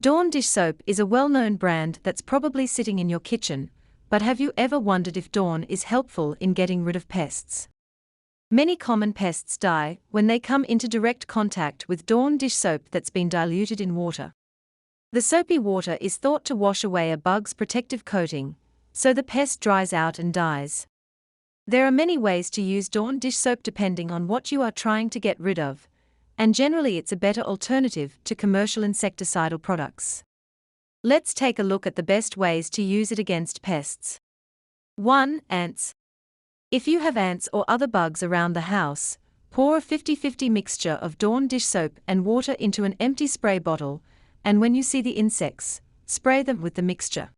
Dawn dish soap is a well-known brand that's probably sitting in your kitchen, but have you ever wondered if Dawn is helpful in getting rid of pests? Many common pests die when they come into direct contact with Dawn dish soap that's been diluted in water. The soapy water is thought to wash away a bug's protective coating, so the pest dries out and dies. There are many ways to use Dawn dish soap depending on what you are trying to get rid of, and generally it's a better alternative to commercial insecticidal products. Let's take a look at the best ways to use it against pests. 1. Ants. If you have ants or other bugs around the house, pour a 50-50 mixture of Dawn dish soap and water into an empty spray bottle, and when you see the insects, spray them with the mixture.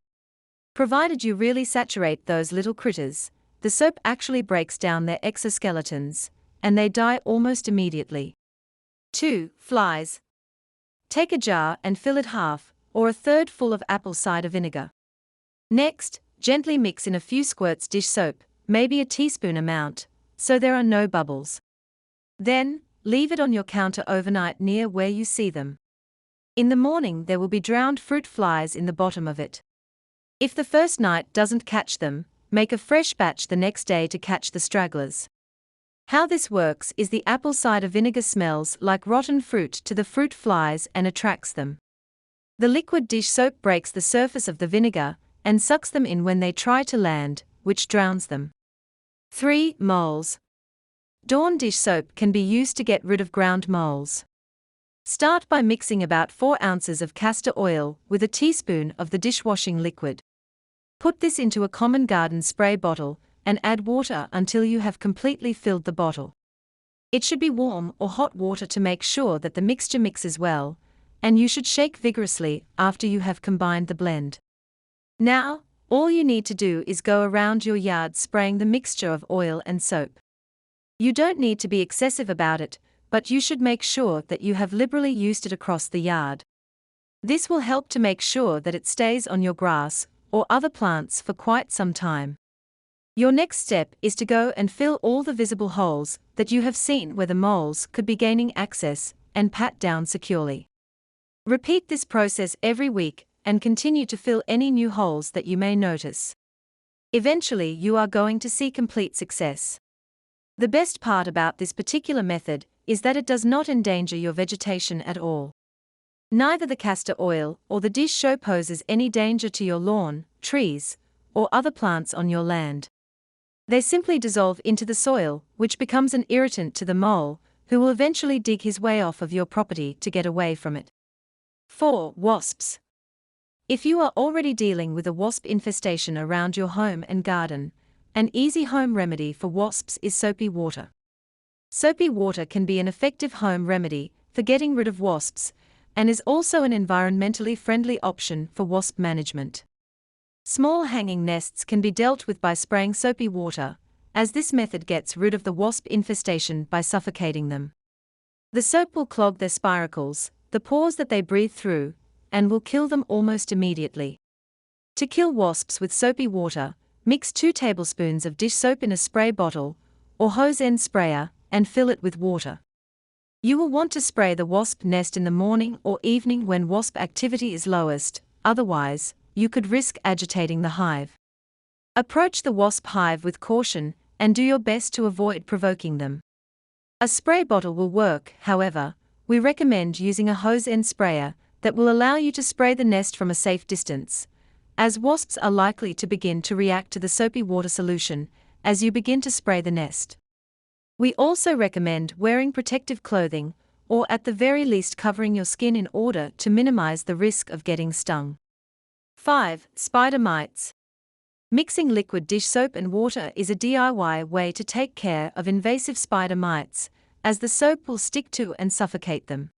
Provided you really saturate those little critters, the soap actually breaks down their exoskeletons, and they die almost immediately. 2. Flies. Take a jar and fill it half, or a third full of apple cider vinegar. Next, gently mix in a few squirts dish soap, maybe a teaspoon amount, so there are no bubbles. Then, leave it on your counter overnight near where you see them. In the morning there will be drowned fruit flies in the bottom of it. If the first night doesn't catch them, make a fresh batch the next day to catch the stragglers. How this works is the apple cider vinegar smells like rotten fruit to the fruit flies and attracts them. The liquid dish soap breaks the surface of the vinegar and sucks them in when they try to land, which drowns them. 3. Moles. Dawn dish soap can be used to get rid of ground moles. Start by mixing about 4 ounces of castor oil with a teaspoon of the dishwashing liquid. Put this into a common garden spray bottle and add water until you have completely filled the bottle. It should be warm or hot water to make sure that the mixture mixes well, and you should shake vigorously after you have combined the blend. Now, all you need to do is go around your yard spraying the mixture of oil and soap. You don't need to be excessive about it, but you should make sure that you have liberally used it across the yard. This will help to make sure that it stays on your grass or other plants for quite some time. Your next step is to go and fill all the visible holes that you have seen where the moles could be gaining access and pat down securely. Repeat this process every week and continue to fill any new holes that you may notice. Eventually you are going to see complete success. The best part about this particular method is that it does not endanger your vegetation at all. Neither the castor oil or the dish soap poses any danger to your lawn, trees, or other plants on your land. They simply dissolve into the soil, which becomes an irritant to the mole, who will eventually dig his way off of your property to get away from it. 4. Wasps. If you are already dealing with a wasp infestation around your home and garden, an easy home remedy for wasps is soapy water. Soapy water can be an effective home remedy for getting rid of wasps, and is also an environmentally friendly option for wasp management. Small hanging nests can be dealt with by spraying soapy water, as this method gets rid of the wasp infestation by suffocating them. The soap will clog their spiracles, the pores that they breathe through, and will kill them almost immediately. To kill wasps with soapy water, mix 2 tablespoons of dish soap in a spray bottle, or hose end sprayer, and fill it with water. You will want to spray the wasp nest in the morning or evening when wasp activity is lowest, otherwise, you could risk agitating the hive. Approach the wasp hive with caution and do your best to avoid provoking them. A spray bottle will work, however, we recommend using a hose end sprayer that will allow you to spray the nest from a safe distance, as wasps are likely to begin to react to the soapy water solution as you begin to spray the nest. We also recommend wearing protective clothing, or at the very least covering your skin in order to minimize the risk of getting stung. 5. Spider mites. Mixing liquid dish soap and water is a DIY way to take care of invasive spider mites, as the soap will stick to and suffocate them.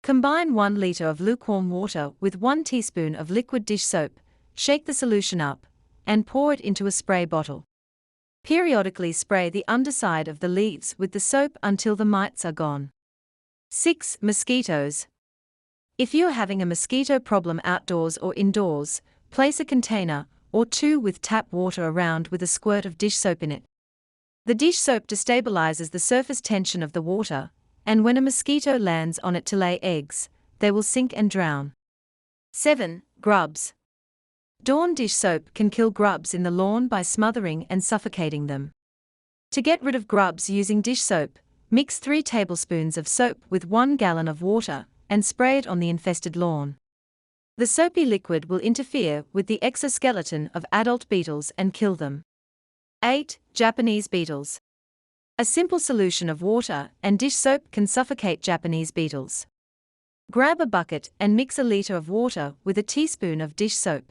Combine 1 liter of lukewarm water with 1 teaspoon of liquid dish soap, shake the solution up, and pour it into a spray bottle. Periodically spray the underside of the leaves with the soap until the mites are gone. 6. Mosquitoes. If you are having a mosquito problem outdoors or indoors, place a container or 2 with tap water around with a squirt of dish soap in it. The dish soap destabilizes the surface tension of the water, and when a mosquito lands on it to lay eggs, they will sink and drown. 7. Grubs. Dawn dish soap can kill grubs in the lawn by smothering and suffocating them. To get rid of grubs using dish soap, mix 3 tablespoons of soap with 1 gallon of water and spray it on the infested lawn. The soapy liquid will interfere with the exoskeleton of adult beetles and kill them. 8. Japanese beetles. A simple solution of water and dish soap can suffocate Japanese beetles. Grab a bucket and mix a liter of water with a teaspoon of dish soap.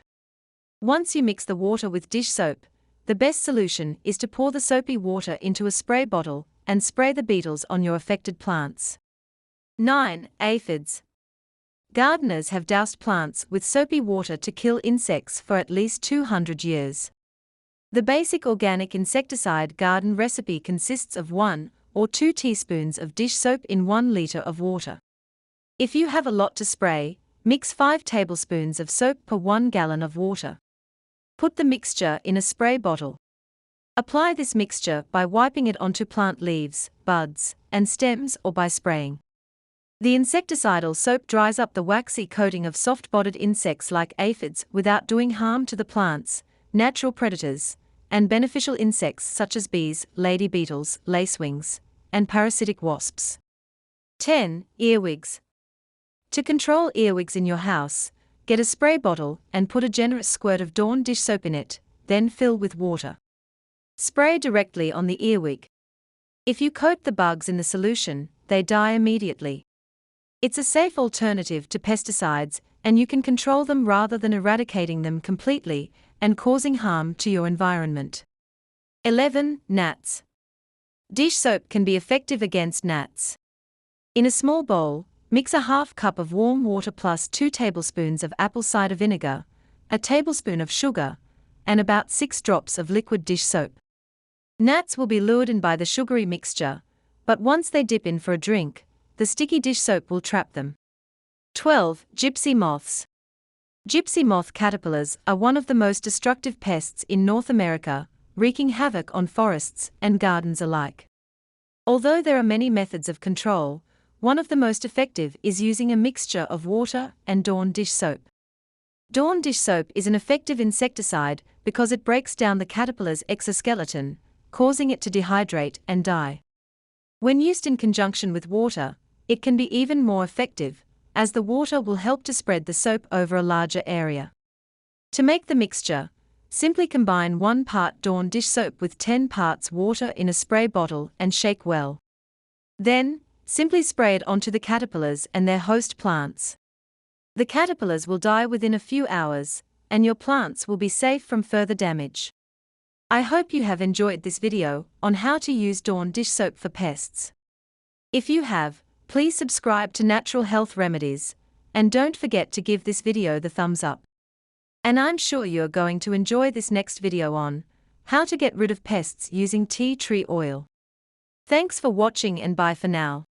Once you mix the water with dish soap, the best solution is to pour the soapy water into a spray bottle and spray the beetles on your affected plants. 9. Aphids. Gardeners have doused plants with soapy water to kill insects for at least 200 years. The basic organic insecticide garden recipe consists of 1 or 2 teaspoons of dish soap in 1 liter of water. If you have a lot to spray, mix 5 tablespoons of soap per 1 gallon of water. Put the mixture in a spray bottle. Apply this mixture by wiping it onto plant leaves, buds, and stems or by spraying. The insecticidal soap dries up the waxy coating of soft-bodied insects like aphids without doing harm to the plants, natural predators, and beneficial insects such as bees, lady beetles, lacewings, and parasitic wasps. 10. Earwigs. To control earwigs in your house, get a spray bottle and put a generous squirt of Dawn dish soap in it, then fill with water. Spray directly on the earwig. If you coat the bugs in the solution, they die immediately. It's a safe alternative to pesticides, and you can control them rather than eradicating them completely and causing harm to your environment. 11. Gnats. Dish soap can be effective against gnats. In a small bowl, mix a half cup of warm water plus 2 tablespoons of apple cider vinegar, a tablespoon of sugar, and about 6 drops of liquid dish soap. Gnats will be lured in by the sugary mixture, but once they dip in for a drink, the sticky dish soap will trap them. 12. Gypsy moths. Gypsy moth caterpillars are one of the most destructive pests in North America, wreaking havoc on forests and gardens alike. Although there are many methods of control, one of the most effective is using a mixture of water and Dawn dish soap. Dawn dish soap is an effective insecticide because it breaks down the caterpillar's exoskeleton, causing it to dehydrate and die. When used in conjunction with water, it can be even more effective, as the water will help to spread the soap over a larger area. To make the mixture, simply combine 1 part Dawn dish soap with 10 parts water in a spray bottle and shake well. Then, simply spray it onto the caterpillars and their host plants. The caterpillars will die within a few hours, and your plants will be safe from further damage. I hope you have enjoyed this video on how to use Dawn dish soap for pests. If you have, please subscribe to Natural Health Remedies, and don't forget to give this video the thumbs up. And I'm sure you're going to enjoy this next video on how to get rid of pests using tea tree oil. Thanks for watching and bye for now.